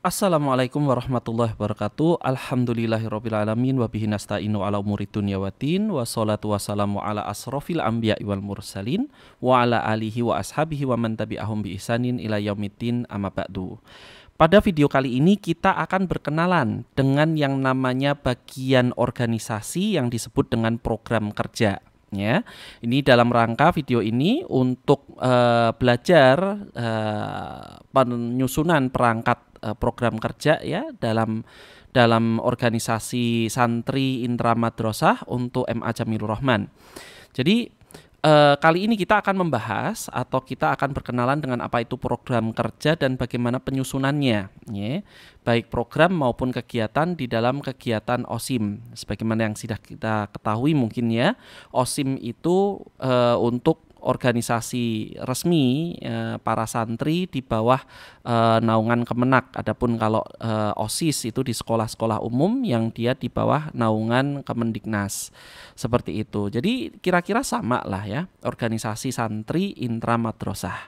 Assalamualaikum warahmatullahi wabarakatuh. Alhamdulillahirabbil alamin wa bihi nasta'inu ala umuri dunya waddin wassalatu wassalamu ala asrofil anbiya'i wal mursalin wa ala alihi wa ashabihi wa man tabi'ahum bi ihsanin ila yaumiddin amma ba'du. Pada video kali ini kita akan berkenalan dengan yang namanya bagian organisasi yang disebut dengan program kerja. Ya, ini dalam rangka video ini untuk belajar penyusunan perangkat program kerja ya dalam organisasi santri intra madrasah untuk MA Jamilur Rahman. Jadi kali ini kita akan membahas atau kita akan berkenalan dengan apa itu program kerja dan bagaimana penyusunannya, ya. Baik program maupun kegiatan di dalam kegiatan OSIM. Sebagaimana yang sudah kita ketahui mungkin ya, OSIM itu untuk organisasi resmi para santri di bawah naungan Kemenak. Adapun kalau OSIS itu di sekolah-sekolah umum yang dia di bawah naungan Kemendiknas. Seperti itu. Jadi kira-kira sama lah ya, organisasi santri intra madrasah.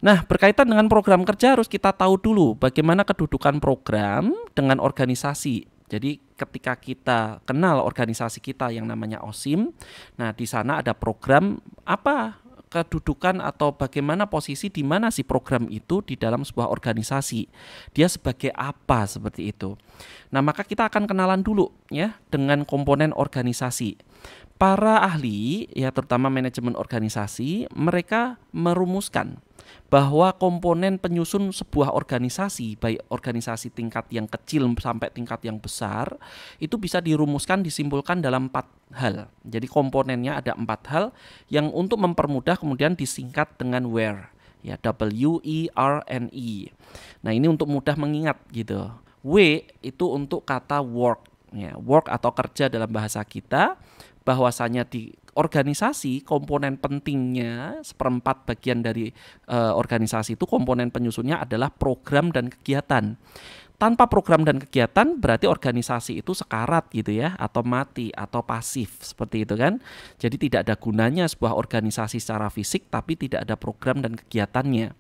Nah, berkaitan dengan program kerja harus kita tahu dulu bagaimana kedudukan program dengan organisasi. Jadi ketika kita kenal organisasi kita yang namanya OSIM, nah di sana ada program apa kedudukan atau bagaimana posisi di mana si program itu di dalam sebuah organisasi. Dia sebagai apa seperti itu. Nah, maka kita akan kenalan dulu ya dengan komponen organisasi. Para ahli ya terutama manajemen organisasi, mereka merumuskan bahwa komponen penyusun sebuah organisasi, baik organisasi tingkat yang kecil sampai tingkat yang besar, itu bisa dirumuskan, disimpulkan dalam 4 hal. Jadi komponennya ada 4 hal yang untuk mempermudah kemudian disingkat dengan WERE, ya, WERNE. Nah, ini untuk mudah mengingat gitu. W itu untuk kata work, ya, work atau kerja dalam bahasa kita, bahwasanya di organisasi komponen pentingnya seperempat bagian dari organisasi itu komponen penyusunnya adalah program dan kegiatan. Tanpa program dan kegiatan berarti organisasi itu sekarat gitu ya, atau mati atau pasif seperti itu kan. Jadi tidak ada gunanya sebuah organisasi secara fisik tapi tidak ada program dan kegiatannya.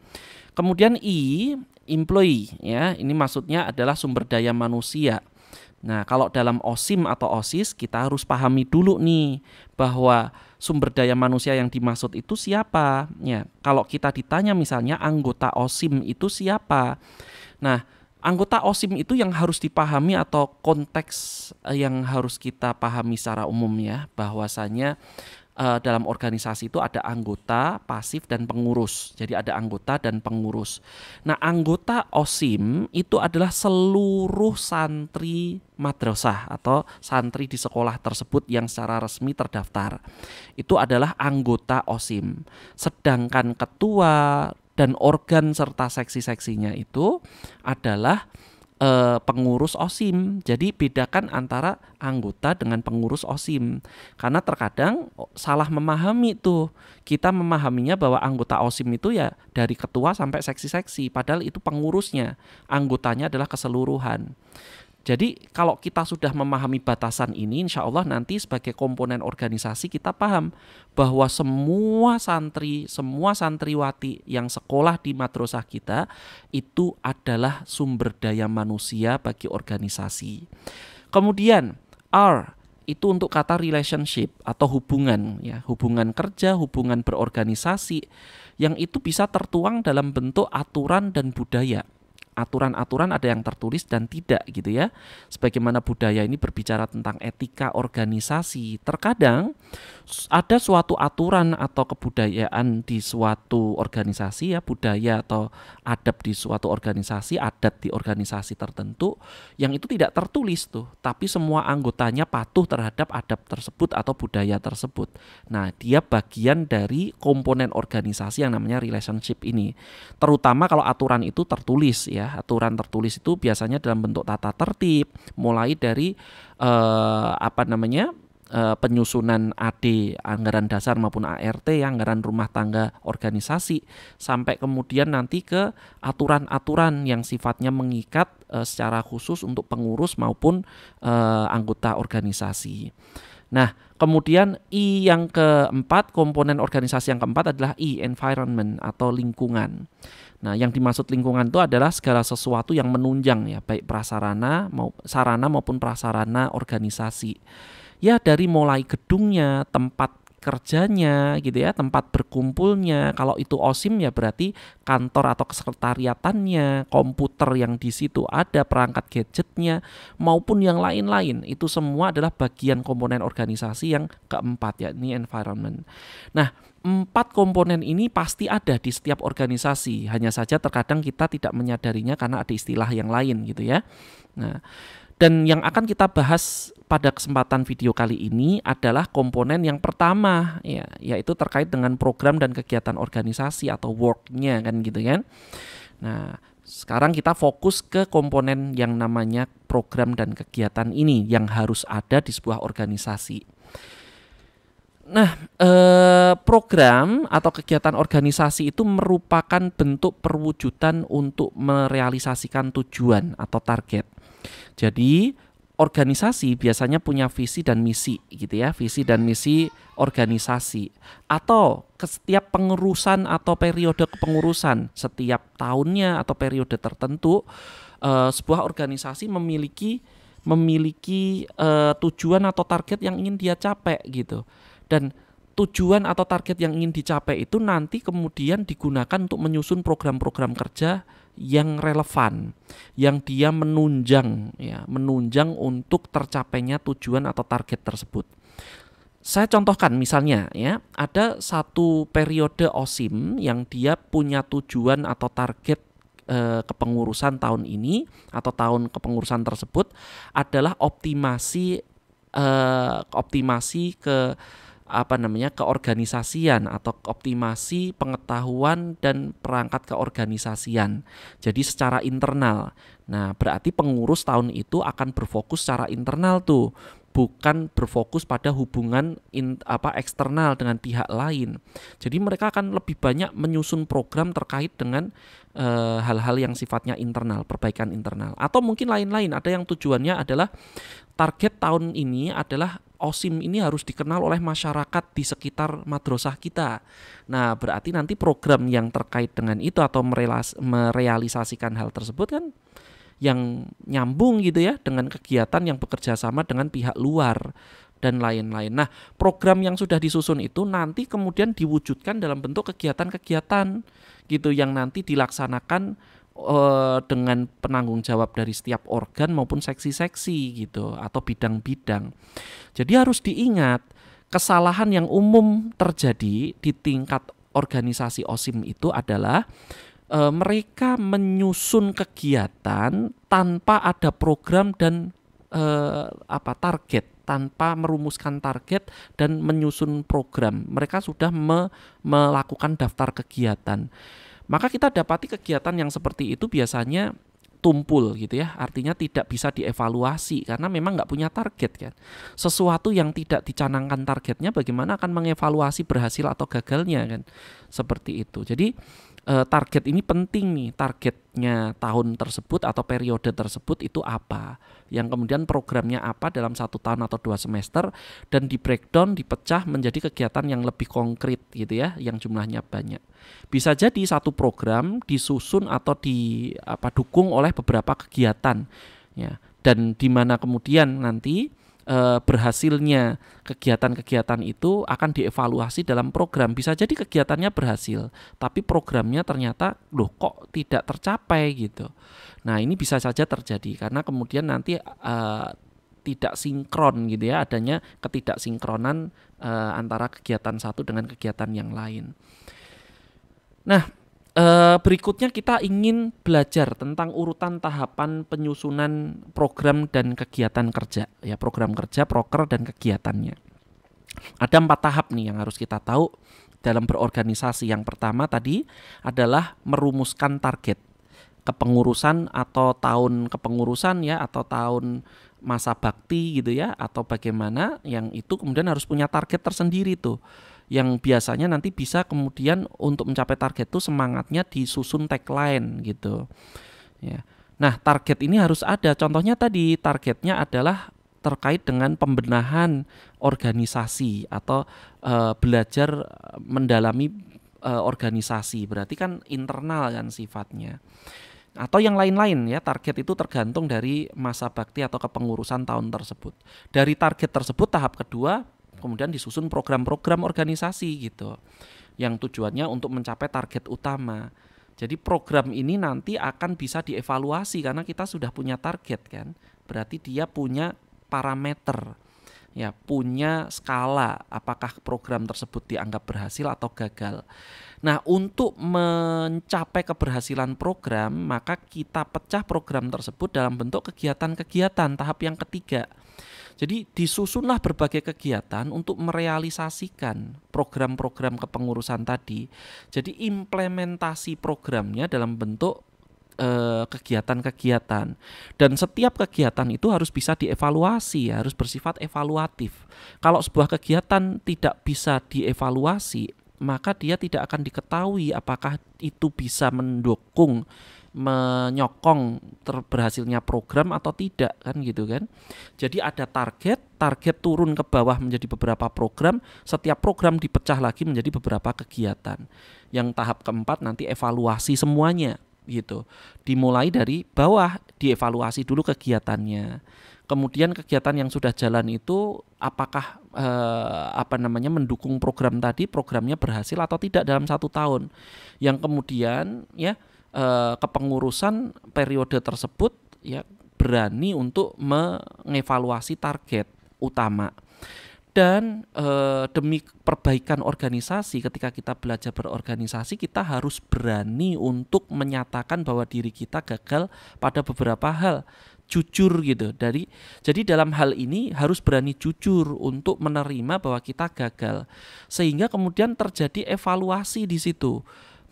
Kemudian I, employee ya, ini maksudnya adalah sumber daya manusia. Nah, kalau dalam OSIM atau OSIS kita harus pahami dulu nih bahwa sumber daya manusia yang dimaksud itu siapa. Ya, kalau kita ditanya misalnya anggota OSIM itu siapa. Nah, anggota OSIM itu yang harus dipahami atau konteks yang harus kita pahami secara umum ya, bahwasanya dalam organisasi itu ada anggota, pasif, dan pengurus. Jadi ada anggota dan pengurus. Nah, anggota OSIM itu adalah seluruh santri madrasah atau santri di sekolah tersebut yang secara resmi terdaftar. Itu adalah anggota OSIM. Sedangkan ketua dan organ serta seksi-seksinya itu adalah pengurus OSIM. Jadi bedakan antara anggota dengan pengurus OSIM. Karena terkadang salah memahami tuh. Kita memahaminya bahwa anggota OSIM itu ya dari ketua sampai seksi-seksi. Padahal itu pengurusnya. Anggotanya adalah keseluruhan. Jadi kalau kita sudah memahami batasan ini, insya Allah nanti sebagai komponen organisasi kita paham bahwa semua santri, semua santriwati yang sekolah di madrasah kita itu adalah sumber daya manusia bagi organisasi. Kemudian R itu untuk kata relationship atau hubungan, ya, hubungan kerja, hubungan berorganisasi yang itu bisa tertuang dalam bentuk aturan dan budaya. Aturan-aturan ada yang tertulis dan tidak gitu ya. Sebagaimana budaya ini berbicara tentang etika organisasi. Terkadang ada suatu aturan atau kebudayaan di suatu organisasi ya, budaya atau adab di suatu organisasi, adat di organisasi tertentu yang itu tidak tertulis tuh, tapi semua anggotanya patuh terhadap adab tersebut atau budaya tersebut. Nah, dia bagian dari komponen organisasi yang namanya relationship ini. Terutama kalau aturan itu tertulis ya. Aturan tertulis itu biasanya dalam bentuk tata tertib, mulai dari penyusunan AD, anggaran dasar maupun ART, anggaran rumah tangga organisasi, sampai kemudian nanti ke aturan-aturan yang sifatnya mengikat secara khusus untuk pengurus maupun anggota organisasi. Nah, kemudian I yang keempat, komponen organisasi yang keempat adalah I, environment atau lingkungan. Nah, yang dimaksud lingkungan itu adalah segala sesuatu yang menunjang ya, baik sarana maupun prasarana organisasi. Ya, dari mulai gedungnya, tempat kerjanya gitu ya, tempat berkumpulnya. Kalau itu OSIM ya berarti kantor atau kesekretariatannya, komputer yang di situ ada, perangkat gadgetnya maupun yang lain-lain. Itu semua adalah bagian komponen organisasi yang keempat, yakni environment. Nah, 4 komponen ini pasti ada di setiap organisasi. Hanya saja terkadang kita tidak menyadarinya karena ada istilah yang lain gitu ya. Nah, dan yang akan kita bahas pada kesempatan video kali ini adalah komponen yang pertama ya, yaitu terkait dengan program dan kegiatan organisasi atau work-nya kan gitu kan. Nah, sekarang kita fokus ke komponen yang namanya program dan kegiatan ini yang harus ada di sebuah organisasi. Nah, program atau kegiatan organisasi itu merupakan bentuk perwujudan untuk merealisasikan tujuan atau target. Jadi organisasi biasanya punya visi dan misi gitu ya, visi dan misi organisasi. Atau setiap pengurusan atau periode kepengurusan setiap tahunnya atau periode tertentu, sebuah organisasi memiliki tujuan atau target yang ingin dia capai gitu. Dan tujuan atau target yang ingin dicapai itu nanti kemudian digunakan untuk menyusun program-program kerja yang relevan, yang dia menunjang untuk tercapainya tujuan atau target tersebut. Saya contohkan misalnya ya, ada satu periode OSIM yang dia punya tujuan atau target kepengurusan tahun ini atau tahun kepengurusan tersebut adalah optimasi keorganisasian atau optimasi pengetahuan dan perangkat keorganisasian. Jadi secara internal. Nah, berarti pengurus tahun itu akan berfokus secara internal tuh, bukan berfokus pada hubungan eksternal dengan pihak lain. Jadi mereka akan lebih banyak menyusun program terkait dengan hal-hal yang sifatnya internal, perbaikan internal. Atau mungkin lain-lain, ada yang tujuannya adalah target tahun ini adalah OSIM ini harus dikenal oleh masyarakat di sekitar madrasah kita. Nah, berarti nanti program yang terkait dengan itu atau merealisasikan hal tersebut kan yang nyambung gitu ya dengan kegiatan yang bekerja sama dengan pihak luar dan lain-lain. Nah, program yang sudah disusun itu nanti kemudian diwujudkan dalam bentuk kegiatan-kegiatan gitu yang nanti dilaksanakan dengan penanggung jawab dari setiap organ maupun seksi-seksi gitu atau bidang-bidang. Jadi harus diingat, kesalahan yang umum terjadi di tingkat organisasi OSIM itu adalah mereka menyusun kegiatan tanpa ada program dan target, tanpa merumuskan target dan menyusun program. Mereka sudah melakukan daftar kegiatan. Maka kita dapati kegiatan yang seperti itu biasanya tumpul gitu ya, artinya tidak bisa dievaluasi karena memang nggak punya target kan. Sesuatu yang tidak dicanangkan targetnya bagaimana akan mengevaluasi berhasil atau gagalnya kan, seperti itu. Jadi target ini penting nih, targetnya tahun tersebut atau periode tersebut itu apa, yang kemudian programnya apa dalam 1 tahun atau 2 semester dan di breakdown, dipecah menjadi kegiatan yang lebih konkret gitu ya, yang jumlahnya banyak. Bisa jadi satu program disusun atau didukung oleh beberapa kegiatan ya, dan di mana kemudian nanti berhasilnya kegiatan-kegiatan itu akan dievaluasi dalam program. Bisa jadi kegiatannya berhasil, tapi programnya ternyata kok tidak tercapai gitu. Nah, ini bisa saja terjadi karena kemudian nanti tidak sinkron gitu ya, adanya ketidaksinkronan antara kegiatan satu dengan kegiatan yang lain. Nah, berikutnya kita ingin belajar tentang urutan tahapan penyusunan program dan kegiatan kerja ya, program kerja, proker dan kegiatannya. Ada 4 tahap nih yang harus kita tahu dalam berorganisasi. Yang pertama tadi adalah merumuskan target kepengurusan atau tahun kepengurusan ya, atau tahun masa bakti gitu ya, atau bagaimana, yang itu kemudian harus punya target tersendiri tuh, yang biasanya nanti bisa kemudian untuk mencapai target itu semangatnya disusun tagline gitu ya. Nah, target ini harus ada. Contohnya tadi targetnya adalah terkait dengan pembenahan organisasi atau belajar mendalami organisasi, berarti kan internal kan sifatnya. Atau yang lain-lain ya, target itu tergantung dari masa bakti atau kepengurusan tahun tersebut. Dari target tersebut tahap kedua kemudian disusun program-program organisasi gitu, yang tujuannya untuk mencapai target utama. Jadi program ini nanti akan bisa dievaluasi karena kita sudah punya target kan, berarti dia punya parameter, ya punya skala apakah program tersebut dianggap berhasil atau gagal. Nah, untuk mencapai keberhasilan program, maka kita pecah program tersebut dalam bentuk kegiatan-kegiatan tahap yang ketiga. Jadi disusunlah berbagai kegiatan untuk merealisasikan program-program kepengurusan tadi. Jadi implementasi programnya dalam bentuk kegiatan-kegiatan, dan setiap kegiatan itu harus bisa dievaluasi, harus bersifat evaluatif. Kalau sebuah kegiatan tidak bisa dievaluasi, maka dia tidak akan diketahui apakah itu bisa mendukung, menyokong berhasilnya program atau tidak kan gitu kan. Jadi ada target turun ke bawah menjadi beberapa program, setiap program dipecah lagi menjadi beberapa kegiatan. Yang tahap keempat nanti evaluasi semuanya gitu. Dimulai dari bawah, dievaluasi dulu kegiatannya. Kemudian kegiatan yang sudah jalan itu apakah mendukung program tadi, programnya berhasil atau tidak dalam 1 tahun. Yang kemudian ya kepengurusan periode tersebut ya berani untuk mengevaluasi target utama. Dan demi perbaikan organisasi, ketika kita belajar berorganisasi, kita harus berani untuk menyatakan bahwa diri kita gagal pada beberapa hal, jujur gitu. Jadi dalam hal ini harus berani jujur untuk menerima bahwa kita gagal, sehingga kemudian terjadi evaluasi di situ.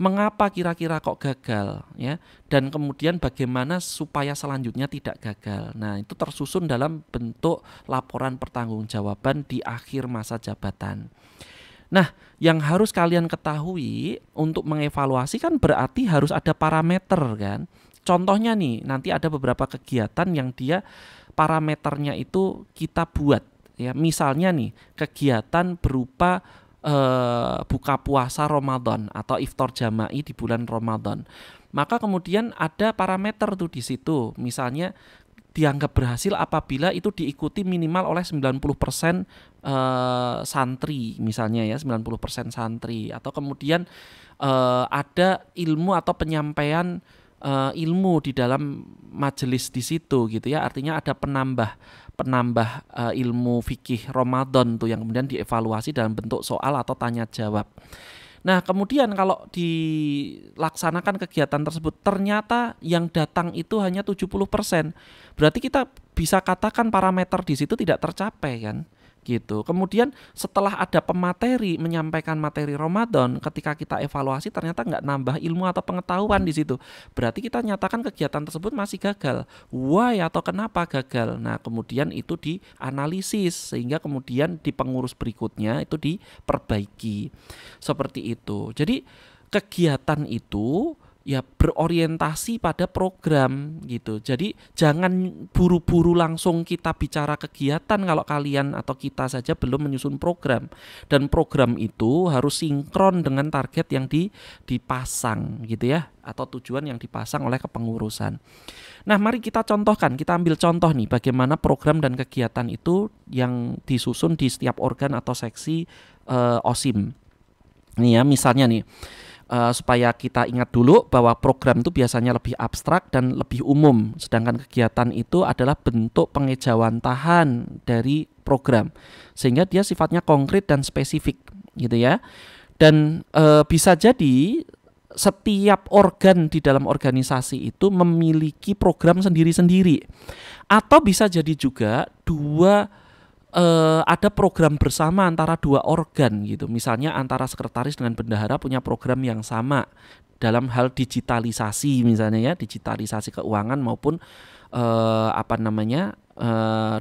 Mengapa kira-kira kok gagal ya, dan kemudian bagaimana supaya selanjutnya tidak gagal. Nah, itu tersusun dalam bentuk laporan pertanggungjawaban di akhir masa jabatan. Nah, yang harus kalian ketahui untuk mengevaluasi kan berarti harus ada parameter kan. Contohnya nih, nanti ada beberapa kegiatan yang dia parameternya itu kita buat ya. Misalnya nih, kegiatan berupa buka puasa Ramadan atau iftar jama'i di bulan Ramadan. Maka kemudian ada parameter tuh di situ. Misalnya dianggap berhasil apabila itu diikuti minimal oleh 90% santri misalnya ya, 90% santri, atau kemudian ada ilmu atau penyampaian ilmu di dalam majelis di situ gitu ya. Artinya ada penambah ilmu fikih Ramadan tuh yang kemudian dievaluasi dalam bentuk soal atau tanya jawab. Nah, kemudian kalau dilaksanakan kegiatan tersebut ternyata yang datang itu hanya 70%. Berarti kita bisa katakan parameter di situ tidak tercapai kan? Gitu. Kemudian setelah ada pemateri menyampaikan materi Ramadan, ketika kita evaluasi ternyata nggak nambah ilmu atau pengetahuan di situ. Berarti kita nyatakan kegiatan tersebut masih gagal. Why atau kenapa gagal? Nah, kemudian itu dianalisis sehingga kemudian di pengurus berikutnya itu diperbaiki. Seperti itu. Jadi kegiatan itu ya berorientasi pada program gitu. Jadi jangan buru-buru langsung kita bicara kegiatan kalau kalian atau kita saja belum menyusun program. Dan program itu harus sinkron dengan target yang dipasang gitu ya, atau tujuan yang dipasang oleh kepengurusan. Nah, mari kita contohkan, kita ambil contoh nih bagaimana program dan kegiatan itu yang disusun di setiap organ atau seksi OSIM. Nih ya, misalnya nih, supaya kita ingat dulu bahwa program itu biasanya lebih abstrak dan lebih umum, sedangkan kegiatan itu adalah bentuk pengejawantahan dari program, sehingga dia sifatnya konkret dan spesifik gitu ya. Dan bisa jadi setiap organ di dalam organisasi itu memiliki program sendiri-sendiri, atau bisa jadi juga ada program bersama antara 2 organ gitu. Misalnya antara sekretaris dengan bendahara punya program yang sama dalam hal digitalisasi misalnya ya, digitalisasi keuangan maupun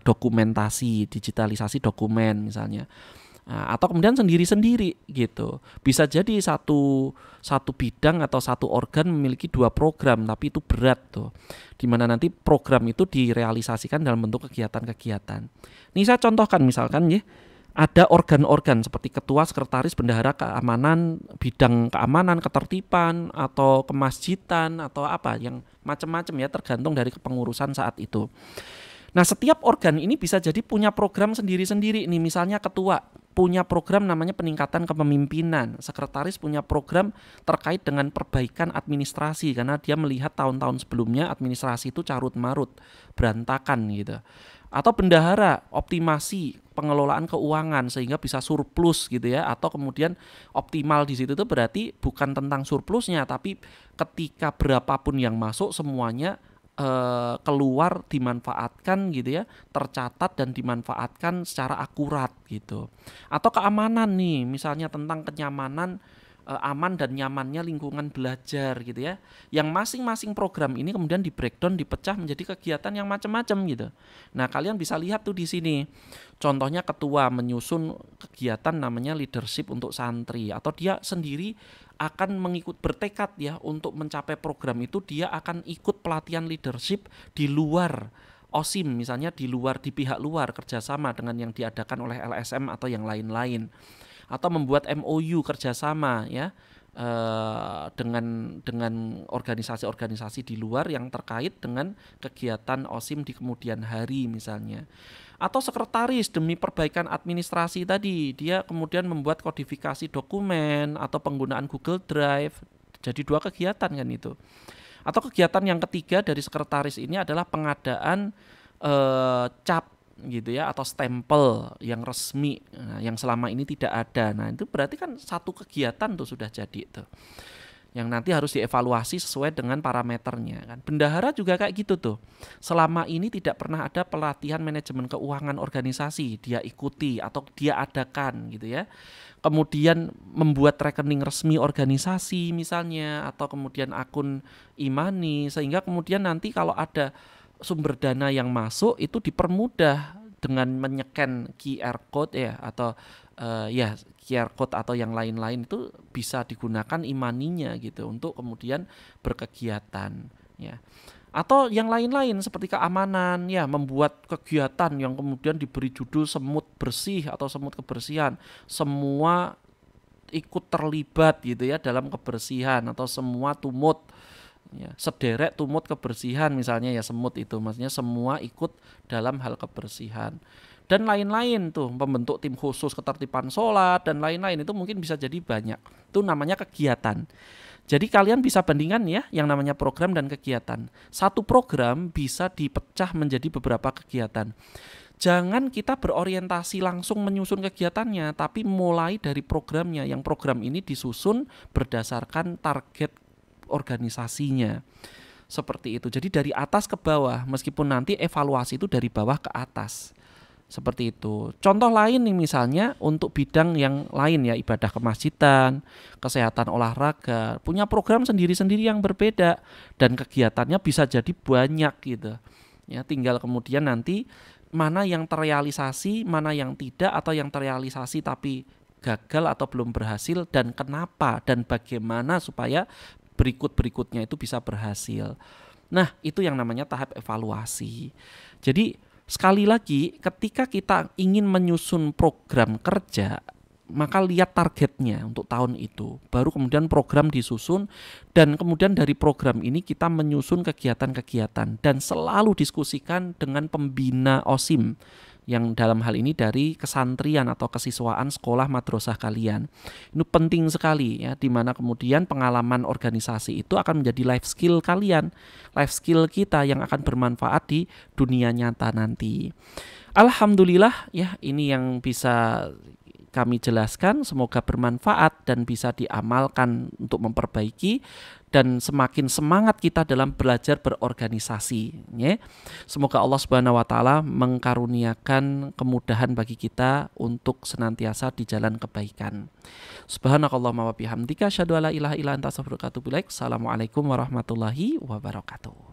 dokumentasi, digitalisasi dokumen misalnya. Nah, atau kemudian sendiri-sendiri gitu. Bisa jadi satu bidang atau satu organ memiliki 2 program, tapi itu berat tuh. Dimana nanti program itu direalisasikan dalam bentuk kegiatan-kegiatan. Ini saya contohkan misalkan ya, ada organ-organ seperti ketua, sekretaris, bendahara keamanan, bidang keamanan, ketertiban, atau kemasjidan, atau apa yang macam-macam ya, tergantung dari kepengurusan saat itu. Nah, setiap organ ini bisa jadi punya program sendiri-sendiri nih. Misalnya ketua punya program namanya peningkatan kepemimpinan, sekretaris punya program terkait dengan perbaikan administrasi karena dia melihat tahun-tahun sebelumnya administrasi itu carut-marut, berantakan gitu. Atau bendahara optimasi pengelolaan keuangan sehingga bisa surplus gitu ya, atau kemudian optimal di situ itu berarti bukan tentang surplusnya, tapi ketika berapapun yang masuk semuanya keluar dimanfaatkan gitu ya, tercatat dan dimanfaatkan secara akurat gitu. Atau keamanan nih, misalnya tentang kenyamanan, aman dan nyamannya lingkungan belajar gitu ya. Yang masing-masing program ini kemudian di breakdown, dipecah menjadi kegiatan yang macam-macam gitu. Nah, kalian bisa lihat tuh di sini. Contohnya ketua menyusun kegiatan namanya leadership untuk santri, atau dia sendiri akan mengikut bertekad ya untuk mencapai program itu, dia akan ikut pelatihan leadership di luar OSIM, misalnya di pihak luar kerjasama dengan yang diadakan oleh LSM atau yang lain-lain, atau membuat MOU kerjasama ya dengan organisasi-organisasi di luar yang terkait dengan kegiatan OSIM di kemudian hari misalnya. Atau sekretaris demi perbaikan administrasi tadi, dia kemudian membuat kodifikasi dokumen atau penggunaan Google Drive. Jadi 2 kegiatan kan itu. Atau kegiatan yang ketiga dari sekretaris ini adalah pengadaan cap gitu ya, atau stempel yang resmi, yang selama ini tidak ada. Nah, itu berarti kan satu kegiatan tuh sudah jadi tuh, yang nanti harus dievaluasi sesuai dengan parameternya kan. Bendahara juga kayak gitu tuh. Selama ini tidak pernah ada pelatihan manajemen keuangan organisasi, dia ikuti atau dia adakan gitu ya. Kemudian membuat rekening resmi organisasi misalnya, atau kemudian akun imani, sehingga kemudian nanti kalau ada sumber dana yang masuk itu dipermudah dengan menyeken QR code ya, atau QR code atau yang lain-lain itu bisa digunakan imaninya gitu untuk kemudian berkegiatan ya. Atau yang lain-lain seperti keamanan ya, membuat kegiatan yang kemudian diberi judul semut bersih atau semut kebersihan. Semua ikut terlibat gitu ya dalam kebersihan, atau semua tumut ya, sederet tumut kebersihan misalnya ya, semut itu maksudnya semua ikut dalam hal kebersihan. Dan lain-lain tuh, membentuk tim khusus ketertiban sholat dan lain-lain, itu mungkin bisa jadi banyak. Itu namanya kegiatan. Jadi kalian bisa bandingkan ya yang namanya program dan kegiatan. Satu program bisa dipecah menjadi beberapa kegiatan. Jangan kita berorientasi langsung menyusun kegiatannya, tapi mulai dari programnya. Yang program ini disusun berdasarkan target organisasinya. Seperti itu. Jadi dari atas ke bawah, meskipun nanti evaluasi itu dari bawah ke atas. Seperti itu. Contoh lain nih misalnya untuk bidang yang lain ya, ibadah kemasjidan, kesehatan olahraga, punya program sendiri-sendiri yang berbeda dan kegiatannya bisa jadi banyak gitu. Ya, tinggal kemudian nanti mana yang terrealisasi, mana yang tidak, atau yang terrealisasi tapi gagal atau belum berhasil, dan kenapa dan bagaimana supaya berikut-berikutnya itu bisa berhasil. Nah, itu yang namanya tahap evaluasi. Jadi sekali lagi, ketika kita ingin menyusun program kerja, maka lihat targetnya untuk tahun itu. Baru kemudian program disusun, dan kemudian dari program ini kita menyusun kegiatan-kegiatan dan selalu diskusikan dengan pembina OSIM, yang dalam hal ini dari kesantrian atau kesiswaan sekolah madrasah kalian. Ini penting sekali ya, dimana kemudian pengalaman organisasi itu akan menjadi life skill kalian, life skill kita yang akan bermanfaat di dunia nyata nanti. Alhamdulillah ya, ini yang bisa kami jelaskan, semoga bermanfaat dan bisa diamalkan untuk memperbaiki dan semakin semangat kita dalam belajar berorganisasi ya. Semoga Allah Subhanahu wa taala mengkaruniakan kemudahan bagi kita untuk senantiasa di jalan kebaikan. Subhanakallahumma wa bihamdika asyhadu alla ilaha illa anta astaghfiruka wa atubu ilaik. Assalamualaikum warahmatullahi wabarakatuh.